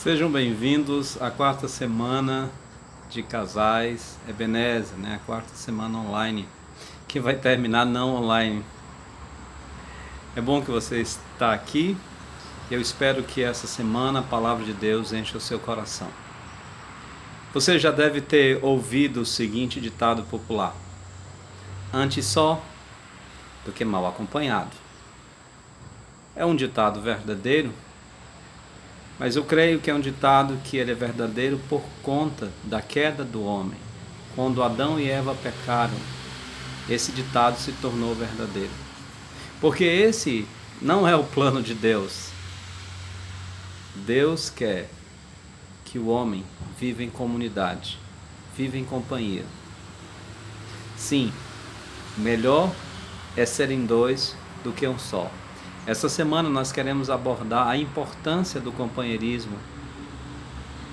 Sejam bem-vindos à quarta semana de casais Ebenezer, a quarta semana online, que vai terminar não online. É bom que você está aqui. Eu espero que essa semana a palavra de Deus encha o seu coração. Você já deve ter ouvido o seguinte ditado popular: antes só do que mal acompanhado. É um ditado verdadeiro, mas eu creio que é um ditado que ele é verdadeiro por conta da queda do homem. Quando Adão e Eva pecaram, esse ditado se tornou verdadeiro. Porque esse não é o plano de Deus. Deus quer que o homem viva em comunidade, viva em companhia. Sim, melhor é serem dois do que um só. Essa semana nós queremos abordar a importância do companheirismo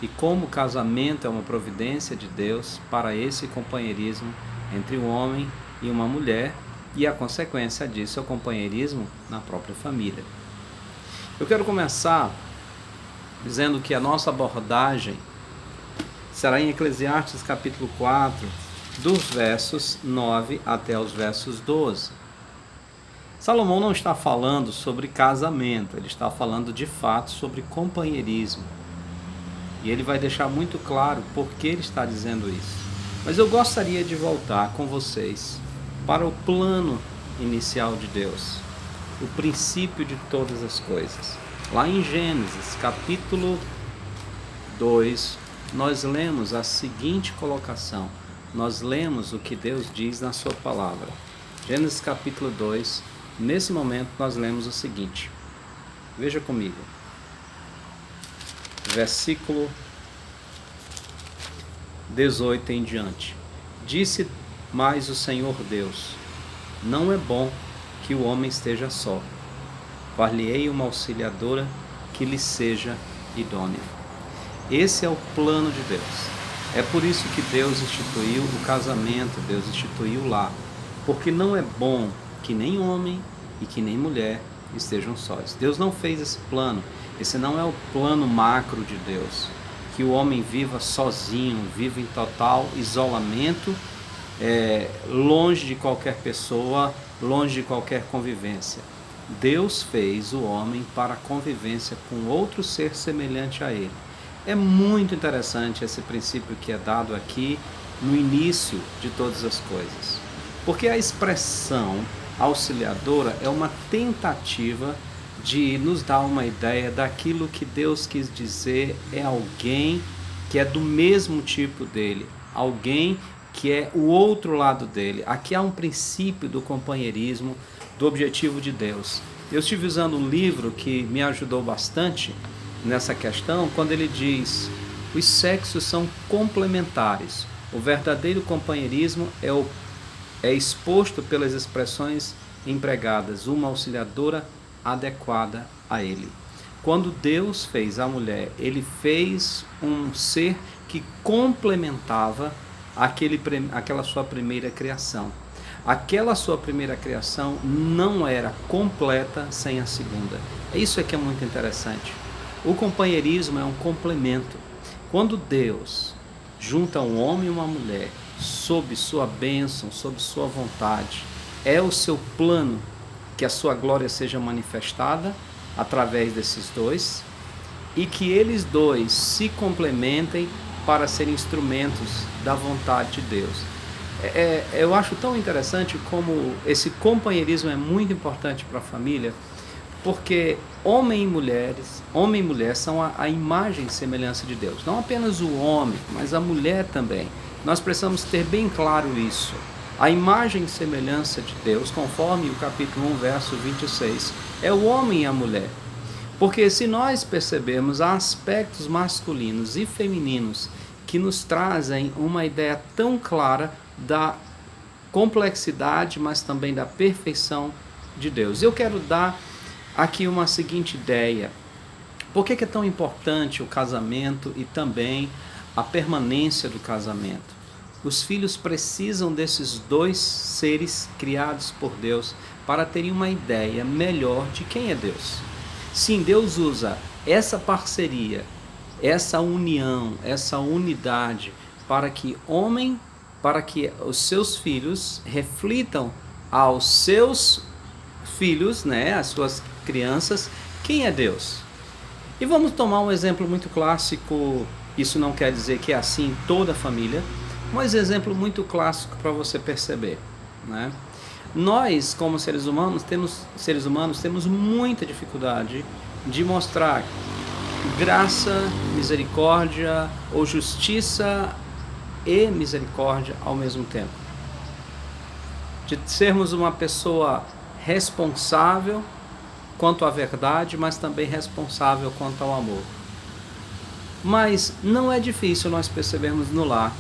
e como o casamento é uma providência de Deus para esse companheirismo entre um homem e uma mulher e a consequência disso é o companheirismo na própria família. Eu quero começar dizendo que a nossa abordagem será em Eclesiastes capítulo 4, dos versos 9 até os versos 12. Salomão não está falando sobre casamento, ele está falando de fato sobre companheirismo. E ele vai deixar muito claro por que ele está dizendo isso. Mas eu gostaria de voltar com vocês para o plano inicial de Deus, o princípio de todas as coisas. Lá em Gênesis capítulo 2, nós lemos a seguinte colocação. Nós lemos o que Deus diz na sua palavra. Gênesis capítulo 2, nesse momento nós lemos o seguinte. Veja comigo. Versículo 18 em diante. Disse mais o Senhor Deus: não é bom que o homem esteja só. Far-lhe-ei uma auxiliadora que lhe seja idônea. Esse é o plano de Deus. É por isso que Deus instituiu o casamento, Deus instituiu o lar. Porque não é bom que nem homem e que nem mulher estejam sós. Deus não fez esse plano. Esse não é o plano macro de Deus. Que o homem viva sozinho, viva em total isolamento, longe de qualquer pessoa, longe de qualquer convivência. Deus fez o homem para a convivência com outro ser semelhante a ele. É muito interessante esse princípio que é dado aqui no início de todas as coisas. Porque a expressão auxiliadora é uma tentativa de nos dar uma ideia daquilo que Deus quis dizer é alguém que é do mesmo tipo dele, alguém que é o outro lado dele. Aqui há um princípio do companheirismo, do objetivo de Deus. Eu estive usando um livro que me ajudou bastante nessa questão, quando ele diz: os sexos são complementares. O verdadeiro companheirismo é exposto pelas expressões empregadas, uma auxiliadora adequada a ele. Quando Deus fez a mulher, ele fez um ser que complementava aquela sua primeira criação. Aquela sua primeira criação não era completa sem a segunda. Isso é que é muito interessante. O companheirismo é um complemento. Quando Deus junta um homem e uma mulher sob sua bênção, sob sua vontade, é o seu plano que a sua glória seja manifestada através desses dois e que eles dois se complementem para serem instrumentos da vontade de Deus. Eu acho tão interessante como esse companheirismo é muito importante para a família, porque homem e mulher são a imagem e semelhança de Deus. Não apenas o homem, mas a mulher também. Nós precisamos ter bem claro isso. A imagem e semelhança de Deus, conforme o capítulo 1, verso 26, é o homem e a mulher. Porque se nós percebermos, há aspectos masculinos e femininos que nos trazem uma ideia tão clara da complexidade, mas também da perfeição de Deus. Eu quero dar aqui uma seguinte ideia. Por que é tão importante o casamento e também a permanência do casamento? Os filhos precisam desses dois seres criados por Deus para terem uma ideia melhor de quem é Deus. Sim, Deus usa essa parceria essa união, essa unidade, para que os seus filhos reflitam aos seus filhos, né, as suas crianças, quem é Deus. E vamos tomar um exemplo muito clássico, isso não quer dizer que é assim em toda a família, mas exemplo muito clássico para você perceber, né? Nós, como seres humanos, temos muita dificuldade de mostrar graça, misericórdia ou justiça e misericórdia ao mesmo tempo. De sermos uma pessoa responsável quanto à verdade, mas também responsável quanto ao amor. Mas não é difícil nós percebermos no lar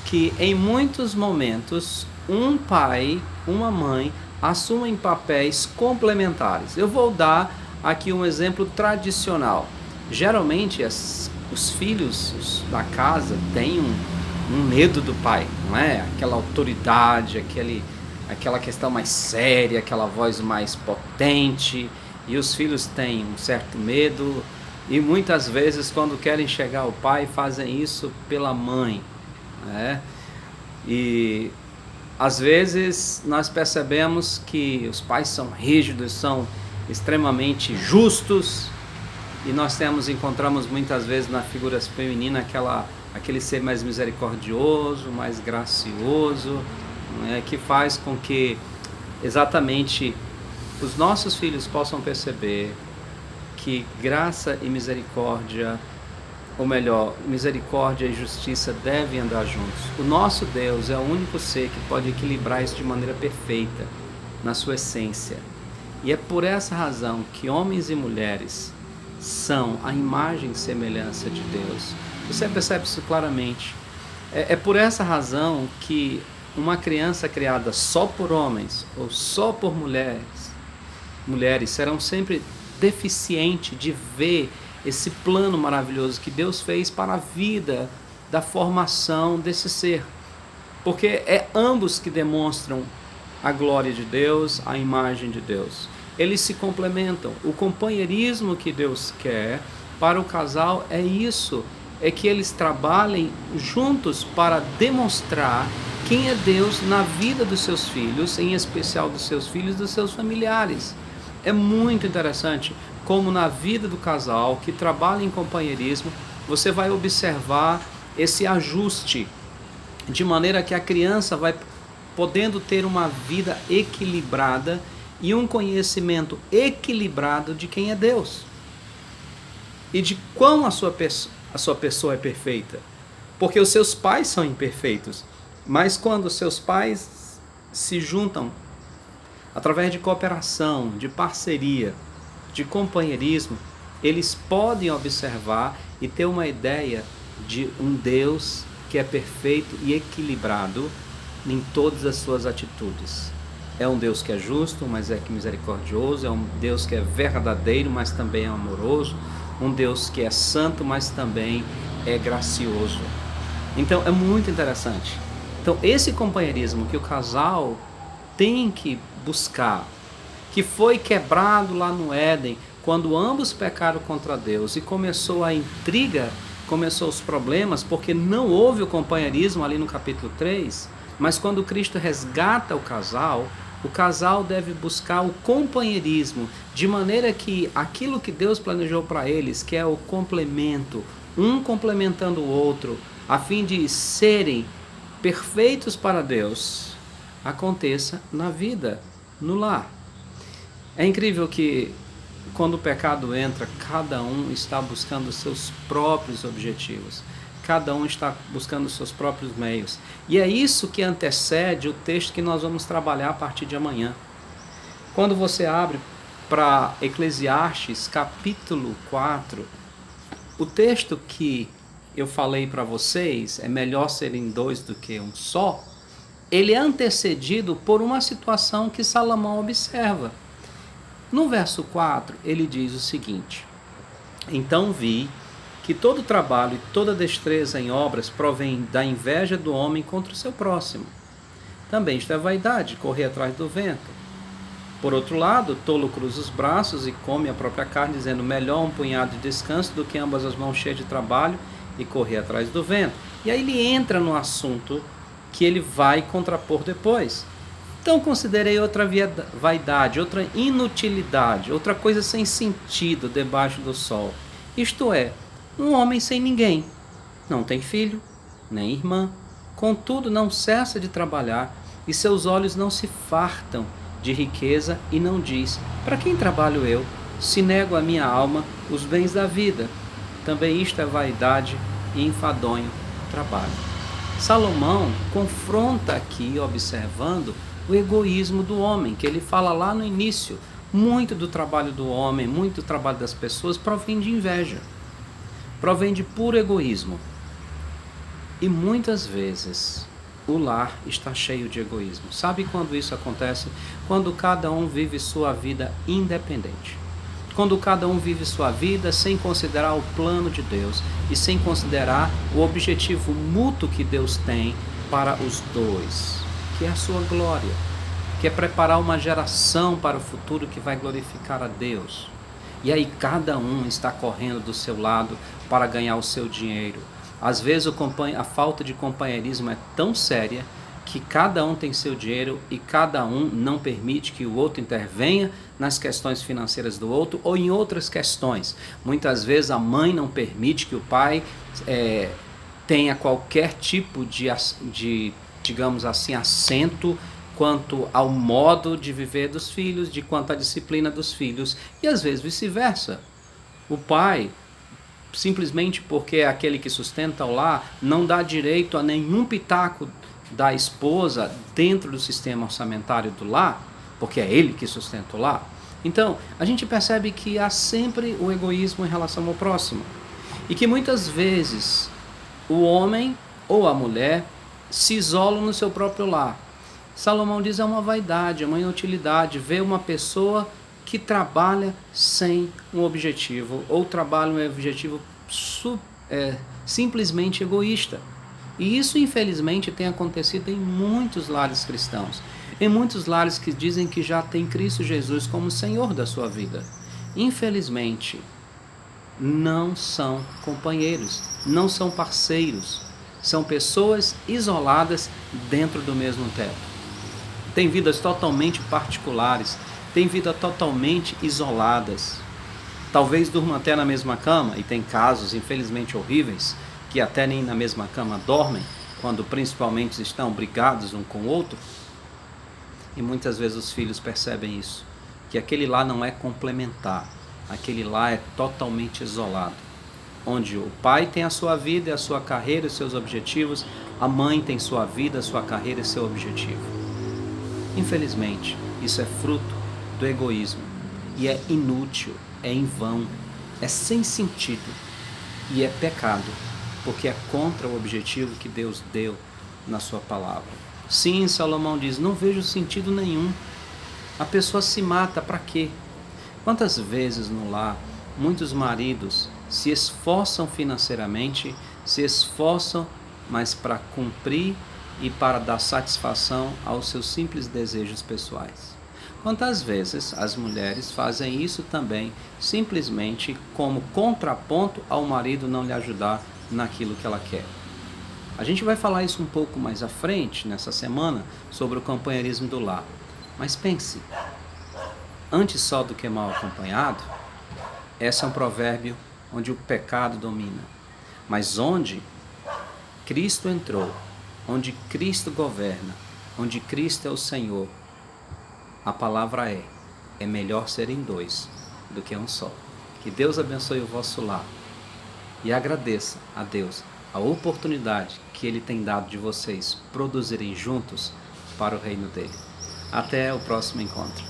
que em muitos momentos um pai, uma mãe assumem papéis complementares. Eu vou dar aqui um exemplo tradicional. Geralmente os filhos da casa têm um medo do pai, não é? Aquela autoridade, aquela questão mais séria, aquela voz mais potente, e os filhos têm um certo medo, e muitas vezes quando querem chegar ao pai fazem isso pela mãe, né? E às vezes nós percebemos que os pais são rígidos, são extremamente justos, e nós encontramos muitas vezes na figura feminina aquele ser mais misericordioso, mais gracioso, né, que faz com que exatamente os nossos filhos possam perceber que graça e misericórdia, ou melhor, misericórdia e justiça devem andar juntos. O nosso Deus é o único ser que pode equilibrar isso de maneira perfeita, na sua essência. E é por essa razão que homens e mulheres são a imagem e semelhança de Deus. Você percebe isso claramente. É por essa razão que uma criança criada só por homens ou só por mulheres serão sempre deficientes de ver esse plano maravilhoso que Deus fez para a vida da formação desse ser. Porque é ambos que demonstram a glória de Deus, a imagem de Deus. Eles se complementam. O companheirismo que Deus quer para o casal é isso, é que eles trabalhem juntos para demonstrar quem é Deus na vida dos seus filhos, em especial dos seus filhos e dos seus familiares. É muito interessante como na vida do casal que trabalha em companheirismo, você vai observar esse ajuste, de maneira que a criança vai podendo ter uma vida equilibrada e um conhecimento equilibrado de quem é Deus e de quão a sua pessoa é perfeita, porque os seus pais são imperfeitos, mas quando os seus pais se juntam através de cooperação, de parceria, de companheirismo, eles podem observar e ter uma ideia de um Deus que é perfeito e equilibrado em todas as suas atitudes. É um Deus que é justo, mas é que misericordioso, é um Deus que é verdadeiro, mas também é amoroso, um Deus que é santo, mas também é gracioso. Então é muito interessante. Então esse companheirismo que o casal tem que buscar, que foi quebrado lá no Éden, quando ambos pecaram contra Deus e começou a intriga, começou os problemas, porque não houve o companheirismo ali no capítulo 3, mas quando Cristo resgata o casal deve buscar o companheirismo, de maneira que aquilo que Deus planejou para eles, que é o complemento, um complementando o outro, a fim de serem perfeitos para Deus, aconteça na vida, no lar. É incrível que quando o pecado entra, cada um está buscando os seus próprios objetivos. Cada um está buscando os seus próprios meios. E é isso que antecede o texto que nós vamos trabalhar a partir de amanhã. Quando você abre para Eclesiastes capítulo 4, o texto que eu falei para vocês, é melhor serem dois do que um só, ele é antecedido por uma situação que Salomão observa. No verso 4, ele diz o seguinte: então vi que todo trabalho e toda destreza em obras provém da inveja do homem contra o seu próximo. Também isto é vaidade, correr atrás do vento. Por outro lado, o tolo cruza os braços e come a própria carne, dizendo: melhor um punhado de descanso do que ambas as mãos cheias de trabalho e correr atrás do vento. E aí ele entra no assunto que ele vai contrapor depois. Então considerei outra vaidade, outra inutilidade, outra coisa sem sentido debaixo do sol. Isto é, um homem sem ninguém, não tem filho, nem irmã, contudo não cessa de trabalhar, e seus olhos não se fartam de riqueza, e não diz: para quem trabalho eu, se nego à minha alma os bens da vida? Também isto é vaidade e enfadonho trabalho. Salomão confronta aqui, observando o egoísmo do homem, que ele fala lá no início. Muito do trabalho do homem, muito do trabalho das pessoas provém de inveja, provém de puro egoísmo. E muitas vezes o lar está cheio de egoísmo. Sabe quando isso acontece? Quando cada um vive sua vida independente. Quando cada um vive sua vida sem considerar o plano de Deus e sem considerar o objetivo mútuo que Deus tem para os dois, que é a sua glória, que é preparar uma geração para o futuro que vai glorificar a Deus. E aí cada um está correndo do seu lado para ganhar o seu dinheiro. Às vezes a falta de companheirismo é tão séria que cada um tem seu dinheiro e cada um não permite que o outro intervenha nas questões financeiras do outro ou em outras questões. Muitas vezes a mãe não permite que o pai tenha qualquer tipo de, digamos assim, assento quanto ao modo de viver dos filhos, de quanto à disciplina dos filhos, e às vezes vice-versa. O pai, simplesmente porque é aquele que sustenta o lar, não dá direito a nenhum pitaco da esposa dentro do sistema orçamentário do lar, porque é ele que sustenta o lar. Então, a gente percebe que há sempre o egoísmo em relação ao próximo, e que muitas vezes o homem ou a mulher se isolam no seu próprio lar. Salomão diz: é uma vaidade, é uma inutilidade ver uma pessoa que trabalha sem um objetivo, ou trabalha um objetivo simplesmente egoísta. E isso, infelizmente, tem acontecido em muitos lares cristãos, em muitos lares que dizem que já tem Cristo Jesus como Senhor da sua vida. Infelizmente, não são companheiros, não são parceiros, são pessoas isoladas dentro do mesmo teto. Têm vidas totalmente particulares, têm vidas totalmente isoladas. Talvez durmam até na mesma cama, e tem casos infelizmente horríveis, que até nem na mesma cama dormem, quando principalmente estão brigados um com o outro. E muitas vezes os filhos percebem isso, que aquele lá não é complementar, aquele lá é totalmente isolado, onde o pai tem a sua vida e a sua carreira e seus objetivos, a mãe tem sua vida, a sua carreira e seu objetivo. Infelizmente, isso é fruto do egoísmo, e é inútil, é em vão, é sem sentido, e é pecado, porque é contra o objetivo que Deus deu na sua palavra. Sim, Salomão diz: não vejo sentido nenhum. A pessoa se mata para quê? Quantas vezes no lar, muitos maridos se esforçam financeiramente, se esforçam, mas para cumprir e para dar satisfação aos seus simples desejos pessoais. Quantas vezes as mulheres fazem isso também, simplesmente como contraponto ao marido não lhe ajudar naquilo que ela quer. A gente vai falar isso um pouco mais à frente, nessa semana, sobre o companheirismo do lar. Mas pense, antes só do que mal acompanhado, esse é um provérbio onde o pecado domina. Mas onde Cristo entrou, onde Cristo governa, onde Cristo é o Senhor, a palavra é melhor serem dois do que um só. Que Deus abençoe o vosso lar e agradeça a Deus a oportunidade que Ele tem dado de vocês produzirem juntos para o reino dele. Até o próximo encontro.